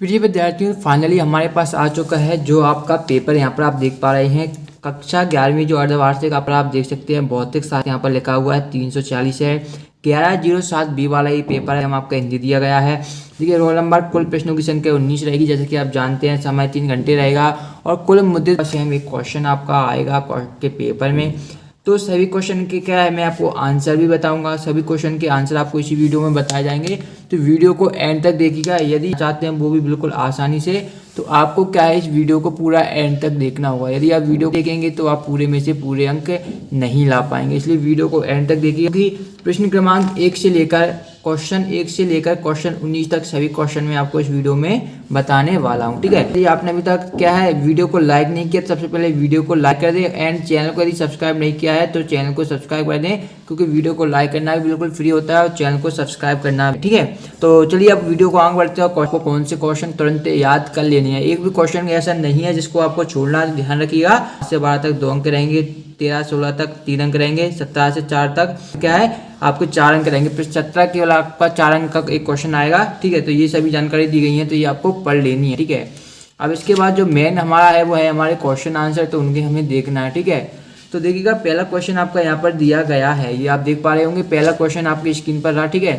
प्रिय विद्यार्थियों, फाइनली हमारे पास आ चुका है जो आपका पेपर यहाँ पर आप देख पा रहे हैं। कक्षा 11वीं जो अर्धवार्षिक आप देख सकते हैं, भौतिक शास्त्र यहाँ पर लिखा हुआ है 340 है। 1107 बी वाला ये पेपर है, हम आपका हिंदी दिया गया है। देखिए, रोल नंबर, कुल प्रश्नों की संख्या 19 रहेगी, जैसे कि आप जानते हैं। समय 3 घंटे रहेगा और कुल मुद्दे सेम एक क्वेश्चन आपका आएगा के पेपर में। तो सभी क्वेश्चन के क्या है, मैं आपको आंसर भी बताऊंगा। सभी क्वेश्चन के आंसर आपको इसी वीडियो में बताए जाएंगे, तो वीडियो को एंड तक देखिएगा। यदि चाहते हैं वो भी बिल्कुल आसानी से, तो आपको क्या है, इस वीडियो को पूरा एंड तक देखना होगा। यदि आप वीडियो देखेंगे तो आप पूरे में से पूरे अंक नहीं ला पाएंगे, इसलिए वीडियो को एंड तक देखिए। कि प्रश्न क्रमांक 1 से लेकर क्वेश्चन 19 तक सभी क्वेश्चन में आपको इस वीडियो में बताने वाला हूं, ठीक है। यदि आपने अभी तक क्या है वीडियो को लाइक नहीं किया, तो सबसे पहले वीडियो को लाइक कर दें एंड चैनल को यदि सब्सक्राइब नहीं किया है तो चैनल को सब्सक्राइब कर दें, क्योंकि वीडियो को लाइक करना भी बिल्कुल फ्री होता है और चैनल को सब्सक्राइब करना, ठीक है। तो चलिए अब वीडियो को आगे बढ़ते हैं। आपको कौन से क्वेश्चन तुरंत याद कर लेने हैं, एक भी क्वेश्चन ऐसा नहीं है जिसको आपको छोड़ना, ध्यान रखिएगा। 1 से 12 तक 2 अंक रहेंगे, 13-16 तक 3 अंक रहेंगे, 17 से 4 तक क्या है आपको 4 अंक रहेंगे, फिर 17 केवल आपका 4 अंक का एक क्वेश्चन आएगा, ठीक है। तो ये सभी जानकारी दी गई है, तो ये आपको पढ़ लेनी है, ठीक है। अब इसके बाद जो मेन हमारा है वो है हमारे क्वेश्चन आंसर, तो उनके हमें देखना है, ठीक है। तो देखिएगा, पहला क्वेश्चन आपका यहाँ पर दिया गया है, ये आप देख पा रहे होंगे। पहला क्वेश्चन आपकी स्क्रीन पर रहा, ठीक है।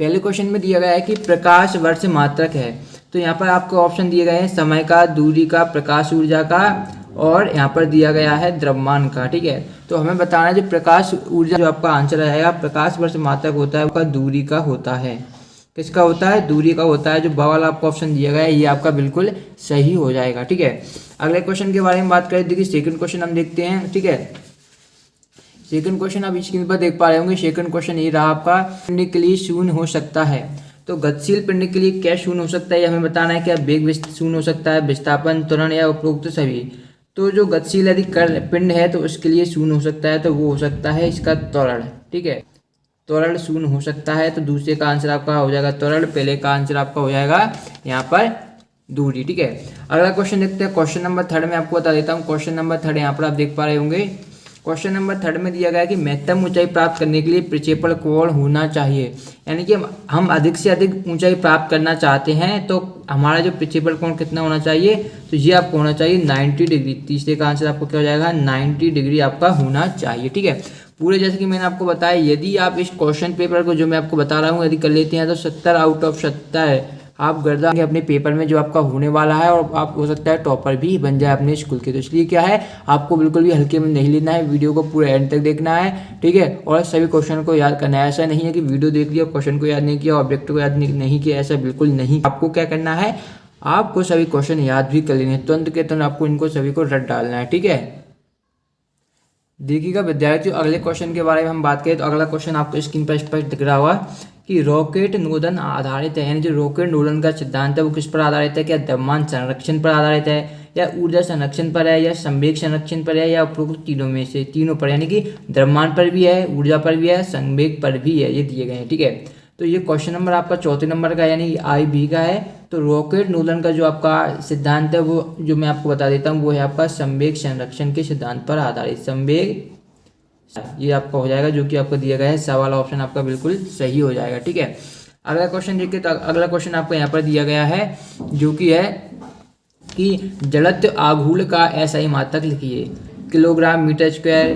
पहले क्वेश्चन में दिया गया है कि प्रकाश वर्ष मात्रक है, तो यहाँ पर आपको ऑप्शन दिए गए हैं समय का, दूरी का, प्रकाश ऊर्जा का, और यहाँ पर दिया गया है द्रव्यमान का, ठीक है। तो हमें बताना है जो प्रकाश ऊर्जा, जो आपका आंसर आएगा प्रकाश वर्ष मात्रक होता है, आपका दूरी का होता है। किसका होता है? दूरी का होता है। जो बा वाला आपको ऑप्शन दिया गया है ये आपका बिल्कुल सही हो जाएगा, ठीक है। अगले क्वेश्चन के बारे में बात करें, देखिए सेकंड क्वेश्चन हम देखते हैं, ठीक है। सेकंड क्वेश्चन आप स्क्रीन पर देख पा रहे होंगे। सेकंड क्वेश्चन ये रहा आपका, पिंड के लिए शून्य हो सकता है, तो गतिशील पिंड के लिए क्या शून्य हो सकता है, ये हमें बताना है। क्या वेग शून्य हो सकता है, विस्थापन, त्वरण या उपरोक्त सभी। तो जो गतिशील यदि पिंड है तो उसके लिए शून्य हो सकता है, तो वो हो सकता है इसका त्वरण, ठीक है। त्वरण शून्य हो सकता है, तो दूसरे का आंसर आपका हो जाएगा त्वरण, पहले का आंसर आपका हो जाएगा यहाँ पर दूरी, ठीक है। अगला क्वेश्चन देखते हैं, क्वेश्चन नंबर 3 में आपको बता देता हूँ। क्वेश्चन नंबर 3 यहाँ पर आप देख पा रहे होंगे। क्वेश्चन नंबर 3 में दिया गया है कि महत्तम ऊंचाई प्राप्त करने के लिए प्रक्षेपण कोण होना चाहिए, यानी कि हम अधिक से अधिक ऊंचाई प्राप्त करना चाहते हैं, तो हमारा जो प्रक्षेपण कोण कितना होना चाहिए, तो ये आपको होना चाहिए 90 डिग्री। तीसरे का आंसर आपको क्या हो जाएगा, 90 डिग्री आपका होना चाहिए, ठीक है। पूरे जैसे कि मैंने आपको बताया, यदि आप इस क्वेश्चन पेपर को जो मैं आपको बता रहा हूँ यदि कर लेते हैं तो 70 आउट ऑफ 70 आप गर्दा अपने पेपर में जो आपका होने वाला है, और आप हो सकता है टॉपर भी बन जाए अपने स्कूल के। तो इसलिए क्या है, आपको बिल्कुल भी हल्के में नहीं लेना है, वीडियो को पूरे एंड तक देखना है, ठीक है। और सभी क्वेश्चन को याद करना है। ऐसा नहीं है कि वीडियो देख लिया, क्वेश्चन को याद नहीं किया, ऑब्जेक्ट को याद नहीं किया, ऐसा बिल्कुल नहीं। आपको क्या करना है, आपको सभी क्वेश्चन याद भी कर लेने, तुरंत के तुरंत आपको इनको सभी को रट डालना है, ठीक है। देखिएगा विद्यार्थियों, अगले क्वेश्चन के बारे में हम बात करें तो अगला क्वेश्चन आपको स्क्रीन पर स्पष्ट दिख रहा होगा कि रॉकेट नोदन आधारित है, यानी जो रॉकेट नोदन का सिद्धांत है वो किस पर आधारित है। क्या द्रव्यमान संरक्षण पर आधारित है, या ऊर्जा संरक्षण पर है, या संवेग संरक्षण पर है, या उपरोक्त तीनों में से तीनों पर, यानी कि द्रव्यमान पर भी है, ऊर्जा पर भी है, संवेग पर भी है, ये दिए गए हैं, ठीक है। तो ये क्वेश्चन नंबर आपका 4 नंबर का यानी IB का है। तो रॉकेट नोदन का जो आपका सिद्धांत है वो जो मैं आपको बता देता हूँ, वो है आपका संवेग संरक्षण के सिद्धांत पर आधारित। संवेग, ये आपका हो जाएगा जो कि आपको दिया गया है, सा वाला ऑप्शन आपका बिल्कुल सही हो जाएगा, ठीक है। अगला क्वेश्चन देखिए, तो अगला क्वेश्चन आपको यहाँ पर दिया गया है जो कि है कि जड़त्व आघूर्ण का SI मात्रक लिखिए। Kilogram metre square,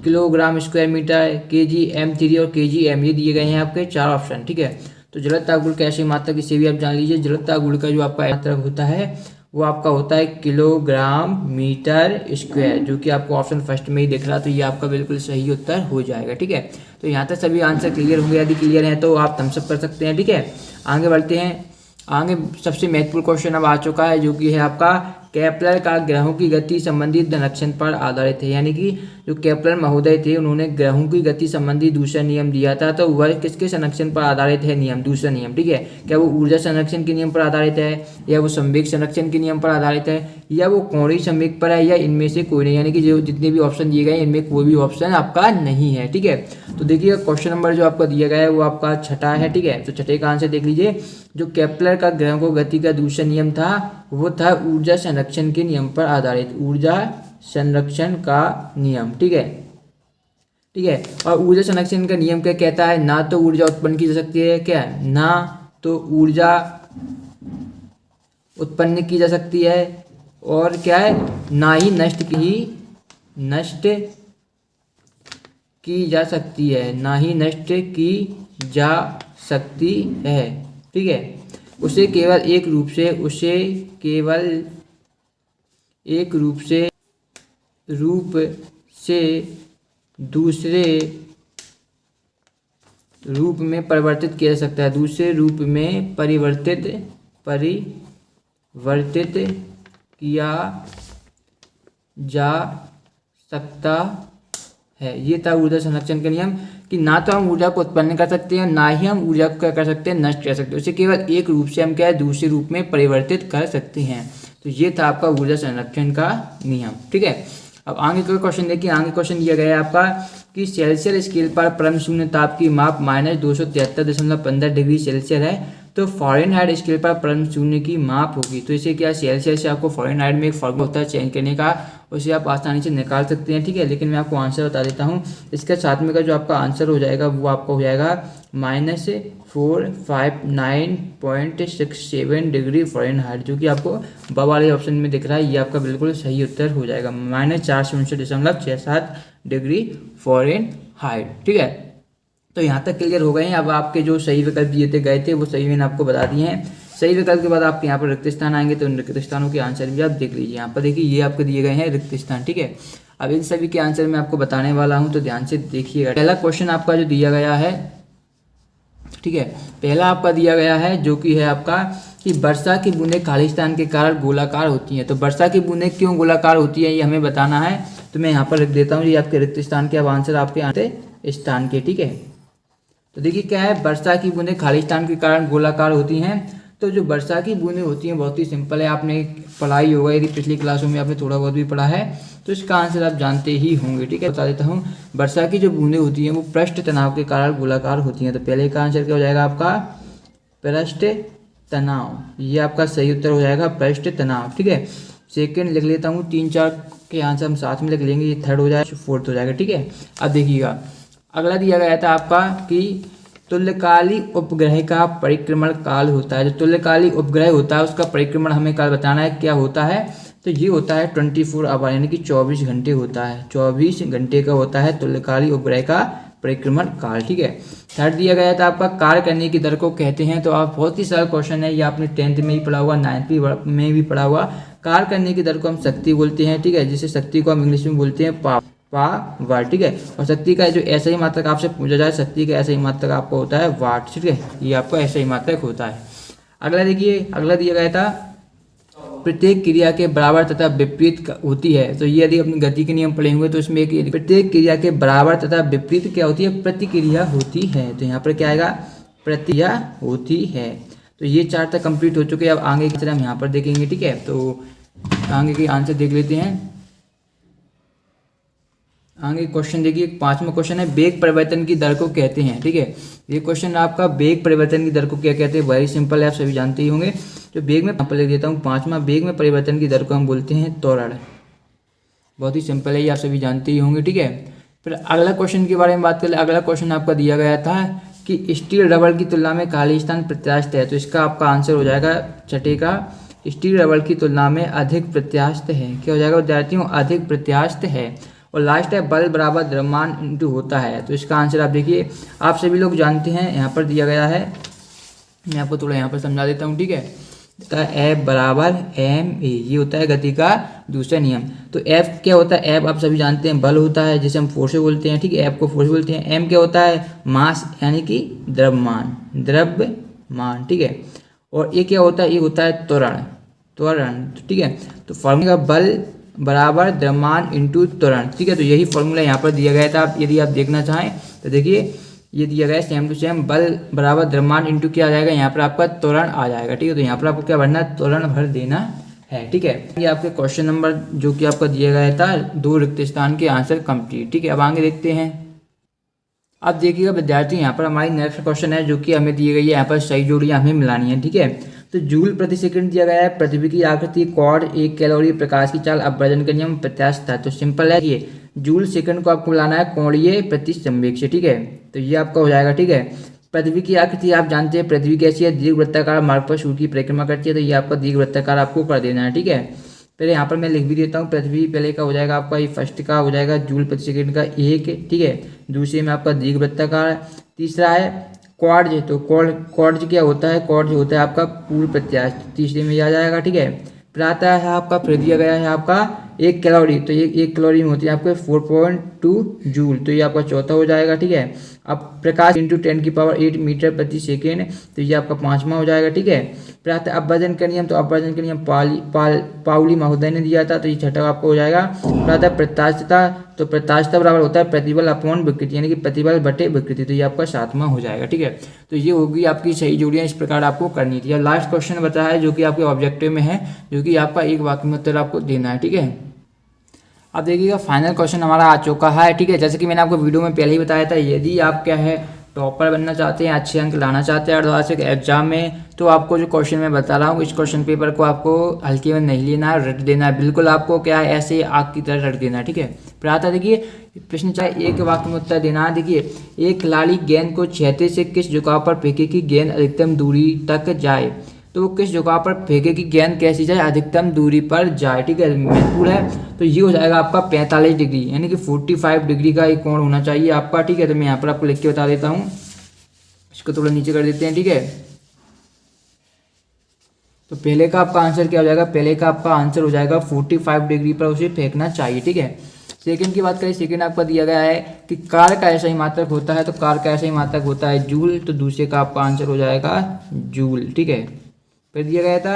kilogram square metre, kgm3 और kgm, ये दिए गए हैं आपके 4 ऑप्शन, ठीक है। तो जड़त्व आघूर्ण का SI मात्रक इसे भी आप जान लीजिए। जड़त्व आघूर्ण का जो आपका मात्रक होता है वो आपका होता है किलोग्राम मीटर स्क्वायर, जो कि आपको ऑप्शन फर्स्ट में ही दिख रहा है, तो ये आपका बिल्कुल सही उत्तर हो जाएगा, ठीक है। तो यहाँ तक सभी आंसर क्लियर होंगे, यदि क्लियर है तो आप थम्स अप कर सकते हैं, ठीक है। आगे बढ़ते हैं। आगे सबसे महत्वपूर्ण क्वेश्चन अब आ चुका है जो कि है आपका केपलर का ग्रहों की गति संबंधी संरक्षण पर आधारित है, यानी कि जो केपलर महोदय थे उन्होंने ग्रहों की गति संबंधी दूसरा नियम दिया था, तो वह किसके संरक्षण पर आधारित है नियम, दूसरा नियम, ठीक है। क्या वो ऊर्जा संरक्षण के नियम पर आधारित है, या वो संवेग संरक्षण के नियम पर आधारित है, या वो कोणीय संवेग पर है, या इनमें से कोई नहीं, यानी कि जो जितने भी ऑप्शन दिए गए इनमें कोई भी ऑप्शन आपका नहीं है, ठीक है। तो देखिए क्वेश्चन नंबर जो आपका दिया गया है वो आपका 6 है, ठीक है। तो 6 का आंसर देख लीजिए। जो केपलर का ग्रहों को गति का दूसरा नियम था वो था ऊर्जा संरक्षण के नियम पर आधारित, ऊर्जा संरक्षण का नियम, ठीक है, ठीक है। और ऊर्जा संरक्षण का नियम क्या कहता है, ना तो ऊर्जा उत्पन्न की जा सकती है, क्या ना तो ऊर्जा उत्पन्न की जा सकती है और क्या है, ना ही नष्ट की जा सकती है, ना ही नष्ट की जा सकती है। ठीक है, उसे केवल एक रूप से दूसरे रूप में परिवर्तित किया जा सकता है, दूसरे रूप में परिवर्तित किया जा सकता है। ये था ऊर्जा संरक्षण का नियम कि ना तो हम ऊर्जा को उत्पन्न कर सकते हैं, ना ही हम ऊर्जा को क्या कर सकते हैं, नष्ट कर सकते हैं। उसे केवल एक रूप से हम क्या है, दूसरे रूप में परिवर्तित कर सकते हैं। तो ये था आपका ऊर्जा संरक्षण का नियम। ठीक है, अब आगे का क्वेश्चन देखिए। आगे क्वेश्चन दिया गया है आपका कि सेल्सियस स्केल पर परम शून्य ताप की माप -273.15 डिग्री सेल्सियस है, तो फ़ारेनहाइट स्केल पर परम शून्य की माप होगी। तो इसे क्या, सेल्सियस से आपको फ़ारेनहाइट में एक फॉर्मूला होता है चेंज करने का, उसे आप आसानी से निकाल सकते हैं। ठीक है, लेकिन मैं आपको आंसर बता देता हूँ। इसका साथ में का जो आपका आंसर हो जाएगा वो आपका हो जाएगा -459.67 डिग्री फ़ारेनहाइट, जो कि आपको ब वाले ऑप्शन में दिख रहा है। ये आपका बिल्कुल सही उत्तर हो जाएगा, -459.67 डिग्री फ़ारेनहाइट। ठीक है, तो यहाँ तक क्लियर हो गए हैं। अब आपके जो सही विकल्प दिए गए थे वो सही मैंने आपको बता दिए हैं। सही विकल्प के बाद आपके यहाँ पर रिक्त स्थान आएंगे, तो उन रिक्त स्थानों के आंसर भी आप देख लीजिए। यहाँ पर देखिए ये आपके दिए गए हैं रिक्त स्थान। ठीक है, अब इन सभी के आंसर मैं आपको बताने वाला हूँ, तो ध्यान से देखिएगा। पहला क्वेश्चन आपका जो दिया गया है, ठीक है, पहला आपका दिया गया है जो कि है आपका कि वर्षा की बूंदें खालिस्तान के कारण गोलाकार होती हैं। तो वर्षा की बूंदें क्यों गोलाकार होती हैं ये हमें बताना है। तो मैं यहाँ पर लिख देता हूँ, ये आपके रिक्त स्थान के अब आंसर आपके आते स्थान के। ठीक है, तो देखिए क्या है, वर्षा की बूंदें खालिस्तान के कारण गोलाकार होती हैं। तो जो वर्षा की बूंदें होती हैं बहुत ही सिंपल है, आपने पढ़ाई होगा, यदि पिछली क्लासों में आपने थोड़ा बहुत भी पढ़ा है तो इसका आंसर आप जानते ही होंगे। ठीक है, बता देता हूँ, वर्षा की जो बूंदें होती हैं वो पृष्ठ तनाव के कारण गोलाकार होती हैं। तो पहले का आंसर क्या हो जाएगा आपका, पृष्ठ तनाव। ये आपका सही उत्तर हो जाएगा, पृष्ठ तनाव। ठीक है, सेकेंड लिख लेता हूँ, 3 4 के आंसर हम साथ में लिख लेंगे, ये थर्ड हो जाएगा, फोर्थ हो जाएगा। ठीक है, अब देखिएगा अगला दिया गया था आपका कि तुल्यकाली उपग्रह का परिक्रमण काल होता है। जो तुल्यकाली उपग्रह होता है उसका परिक्रमण हमें काल बताना है, क्या होता है। तो ये होता है 24 आवर, यानी कि 24 घंटे होता है, 24 घंटे का होता है तुल्यकाली उपग्रह का परिक्रमण काल। ठीक है, थर्ड दिया गया था आपका कार्य करने की दर को कहते हैं। तो आप बहुत ही सरल क्वेश्चन है, ये आपने 10th में ही पढ़ा हुआ, 9th में भी पढ़ा हुआ। कार्य करने की दर को हम शक्ति बोलते हैं। ठीक है, जिसे शक्ति को हम इंग्लिश में बोलते हैं पावर। ठीक है, और शक्ति का जो ऐसा ही मात्रक आपसे पूछा जाए, शक्ति का ऐसा ही मात्रक आपको होता है वाट। ठीक है, ये आपका ऐसा ही मात्रक होता है। अगला देखिए, अगला दिया गया था प्रत्येक क्रिया के बराबर तथा विपरीत होती है। तो ये यदि अपनी गति के नियम पढ़े हुए तो इसमें एक प्रत्येक क्रिया के बराबर तथा विपरीत क्या होती है, प्रतिक्रिया होती है। तो यहाँ पर क्या आएगा, प्रतिक्रिया होती है। तो ये 4 तक कंप्लीट हो चुके हैं। अब आगे की तरह हम यहाँ पर देखेंगे। ठीक है, तो आगे के आंसर देख लेते हैं। आगे क्वेश्चन देखिए, 5वां क्वेश्चन है वेग परिवर्तन की दर को कहते हैं। ठीक है, ये क्वेश्चन आपका वेग परिवर्तन की दर को क्या कहते हैं, वेरी सिंपल है, आप सभी जानते ही होंगे। तो वेग में लिख देता हूँ 5वां, वेग में परिवर्तन की दर को हम बोलते हैं त्वरण। बहुत ही सिंपल है, ये आप सभी जानते ही होंगे। ठीक है, फिर अगला क्वेश्चन के बारे में बात करें। अगला क्वेश्चन आपका दिया गया था कि स्टील रबड़ की तुलना में खालिस्तान प्रत्यास्थ है। तो इसका आपका आंसर हो जाएगा छठे का, स्टील रबड़ की तुलना में अधिक प्रत्यास्थ है। क्या हो जाएगा विद्यार्थियों, अधिक प्रत्यास्थ है। और लास्ट है बल बराबर द्रव्यमान इंटू होता है। तो इसका आंसर आप देखिए, आप सभी लोग जानते हैं, यहाँ पर दिया गया है, मैं आपको थोड़ा यहाँ पर समझा देता हूँ। ठीक है, F बराबर ma, ये होता है गति का दूसरा नियम। तो F क्या होता है, F आप सभी जानते हैं बल होता है, जिसे हम फोर्स बोलते हैं। ठीक है, F को फोर्स बोलते हैं। M क्या होता है, मास, यानी कि द्रव्यमान। ठीक है, और ये क्या होता है, ये होता है त्वरण। ठीक है, तो फॉर्मूला बल बराबर द्रव्यमान इंटू त्वरण। ठीक है, तो यही फॉर्मूला यहाँ पर दिया गया था। यदि आप देखना चाहें तो देखिए, ये दिया गया है सेम टू सेम, बल बराबर द्रव्यमान इंटू क्या आ जाएगा, यहाँ पर आपका त्वरण आ जाएगा। ठीक है, तो यहाँ पर आपको क्या भरना है, त्वरण भर देना है। ठीक है, ये आपके क्वेश्चन नंबर जो कि आपका दिया गया था 2 रिक्त स्थान के आंसर कंप्लीट। ठीक है, अब आगे देखते हैं। अब देखिएगा विद्यार्थी, यहाँ पर हमारी नेक्स्ट क्वेश्चन है जो कि हमें दी गई है, यहाँ पर सही जोड़ियाँ हमें मिलानी है। ठीक है, तो जूल प्रति सेकंड दिया गया है, पृथ्वी की आकृति, कॉर्ड, 1 कैलोरी, प्रकाश की चाल, अपवर्जन का नियम, प्रत्यास्थ। तो सिंपल है, ये जूल सेकंड को आपको मिलाना है कोणीय प्रति संवेग से। ठीक है, तो ये आपका हो जाएगा। ठीक है, पृथ्वी की आकृति आप जानते हैं, पृथ्वी कैसी है, दीर्घवृत्ताकार मार्ग पर सूर्य की परिक्रमा करती है, तो ये आपका दीर्घवृत्ताकार आपको कर देना है। ठीक है, पहले यहाँ पर मैं लिख भी देता हूँ। पृथ्वी पहले का हो जाएगा आपका, ये फर्स्ट का हो जाएगा जूल प्रति सेकंड का 1। ठीक है, दूसरे में आपका दीर्घवृत्ताकार। तीसरा है क्वाड्ज, तो क्वाड्ज क्या होता है, क्वाड्ज होता है आपका पूर्व प्रत्यास्थ, तीसरे में आ जाएगा। ठीक है, फिर आता है आपका, फिर दिया गया है आपका 1 कैलोरी, तो ये 1 कैलोरी में होती है आपके 4.2 जूल, तो ये आपका चौथा हो जाएगा। ठीक है, अब प्रकाश इंटू 10⁸ मीटर प्रति सेकेंड, तो ये आपका 5वां हो जाएगा। ठीक है, फिर आता है अपवर्जन का नियम, तो अपवर्जन का नियम पाउली महोदय ने दिया था, तो ये छठा आपको हो जाएगा। फिर आता है प्रत्यास्थता, तो प्रत्यास्थता बराबर होता है प्रतिबल अपॉन विकृति, यानी कि प्रतिबल बटे विकृति, तो ये आपका 7वां हो जाएगा। ठीक है, तो ये होगी आपकी सही जोड़ियाँ, इस प्रकार आपको करनी थी। लास्ट क्वेश्चन बचा है जो कि आपके ऑब्जेक्टिव में है, जो कि आपका एक वाक्य में उत्तर आपको देना है। ठीक है, अब देखिएगा फाइनल क्वेश्चन हमारा आ चुका है। ठीक है, जैसे कि मैंने आपको वीडियो में पहले ही बताया था, यदि आप क्या है टॉपर बनना चाहते हैं, अच्छे अंक लाना चाहते हैं अर्धवार्षिक एग्जाम में, तो आपको जो क्वेश्चन मैं बता रहा हूँ, इस क्वेश्चन पेपर को आपको हल्के में नहीं लेना है, रट देना है, बिल्कुल आपको क्या है ऐसे आग की तरह रट देना है। ठीक है, फिर आता देखिए प्रश्न चाहे एक वाक्य में उत्तर देना है। देखिए, एक खिलाड़ी गेंद को क्षैतिज से किस झुकाव पर फेंके कि गेंद अधिकतम दूरी तक जाए, तो वो किस झुकाव पर फेंके कि गेंद कैसी जाए, अधिकतम दूरी पर जाए। ठीक है, महत्वपूर्ण है, तो ये हो जाएगा आपका 45 डिग्री, यानी कि 45 डिग्री का एक कोण होना चाहिए आपका। ठीक है, तो मैं यहाँ पर आपको लिख के बता देता हूँ, इसको थोड़ा नीचे कर देते हैं। ठीक है, तो पहले का आपका आंसर क्या हो जाएगा, पहले का आपका आंसर हो जाएगा 45 डिग्री पर उसे फेंकना चाहिए। ठीक है, सेकंड की बात करें, सेकंड आपका दिया गया है कि कार का ऐसा ही मात्रक होता है, तो कार का ऐसा ही मात्रक होता है जूल, तो दूसरे का आपका आंसर हो जाएगा जूल। ठीक है, फिर दिया गया था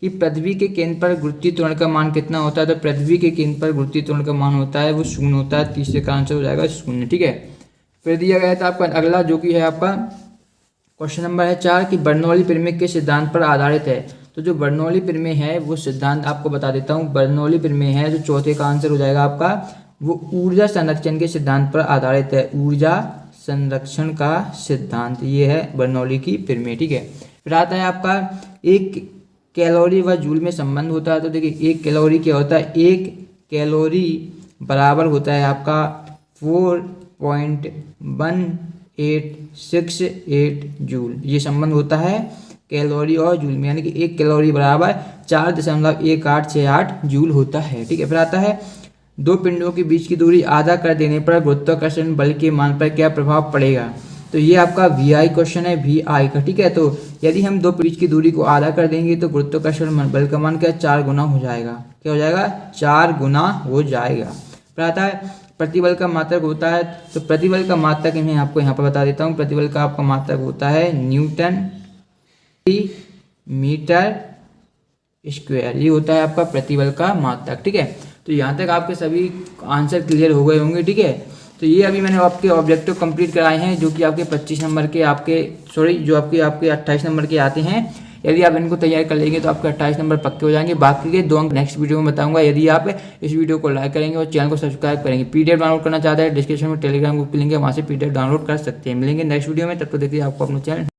कि पृथ्वी के केंद्र पर गुरुत्वीय त्वरण का मान कितना होता है, तो पृथ्वी के केंद्र पर गुरुत्वीय त्वरण का मान होता है वो 0 होता है, तीसरे का आंसर हो जाएगा 0। ठीक है, फिर दिया गया था आपका अगला जो कि है आपका क्वेश्चन नंबर है 4 कि बर्नौली प्रमेय के सिद्धांत पर आधारित है, तो जो बर्नौली प्रमेय है वो सिद्धांत आपको बता देता हूँ। बर्नौली प्रमेय है जो चौथे का आंसर हो जाएगा आपका, वो ऊर्जा संरक्षण के सिद्धांत पर आधारित है, ऊर्जा संरक्षण का सिद्धांत, ये है बर्नौली की प्रमेय। ठीक है, फिर आता है आपका एक कैलोरी व जूल में संबंध होता है, तो देखिए एक कैलोरी क्या होता है, एक कैलोरी बराबर होता है आपका 4.1868 जूल, ये संबंध होता है कैलोरी और जूल में, यानी कि एक कैलोरी बराबर 4.1868 जूल होता है। ठीक है, फिर आता है दो पिंडों के बीच की दूरी आधा कर देने पर गुरुत्वाकर्षण बल के मान पर क्या प्रभाव पड़ेगा, तो ये आपका VI क्वेश्चन है, VI का। ठीक है, तो यदि हम दो बीच की दूरी को आधा कर देंगे तो गुरुत्वाकर्षण बल का मान क्या 4 गुना हो जाएगा, क्या हो जाएगा 4 गुना हो जाएगा। फिर आता है प्रतिबल का मात्रक होता है, तो प्रतिबल का मात्रक मैं आपको यहाँ पर बता देता हूँ, प्रतिबल का आपका मात्रक होता है न्यूटन मीटर स्क्वायर, ये होता है आपका प्रतिबल का मात्रक। ठीक है, तो यहाँ तक आपके सभी आंसर क्लियर हो गए होंगे। ठीक है, तो ये अभी मैंने आपके ऑब्जेक्टिव कंप्लीट कराए हैं, जो कि आपके 25 नंबर के जो आपके 28 नंबर के आते हैं। यदि आप इनको तैयार कर लेंगे तो आपके 28 नंबर पक्के हो जाएंगे, बाकी के 2 अंक नेक्स्ट वीडियो में बताऊंगा। यदि आप इस वीडियो को लाइक करेंगे और चैनल को सब्सक्राइब करेंगे। PDF डाउनलोड करना चाहते हैं, डिस्क्रिप्शन में टेलीग्राम ग्रुप लिंक है, वहाँ से PDF डाउनलोड कर सकते हैं। मिलेंगे नेक्स्ट वीडियो में, तब तक देखिए आपको अपना चैनल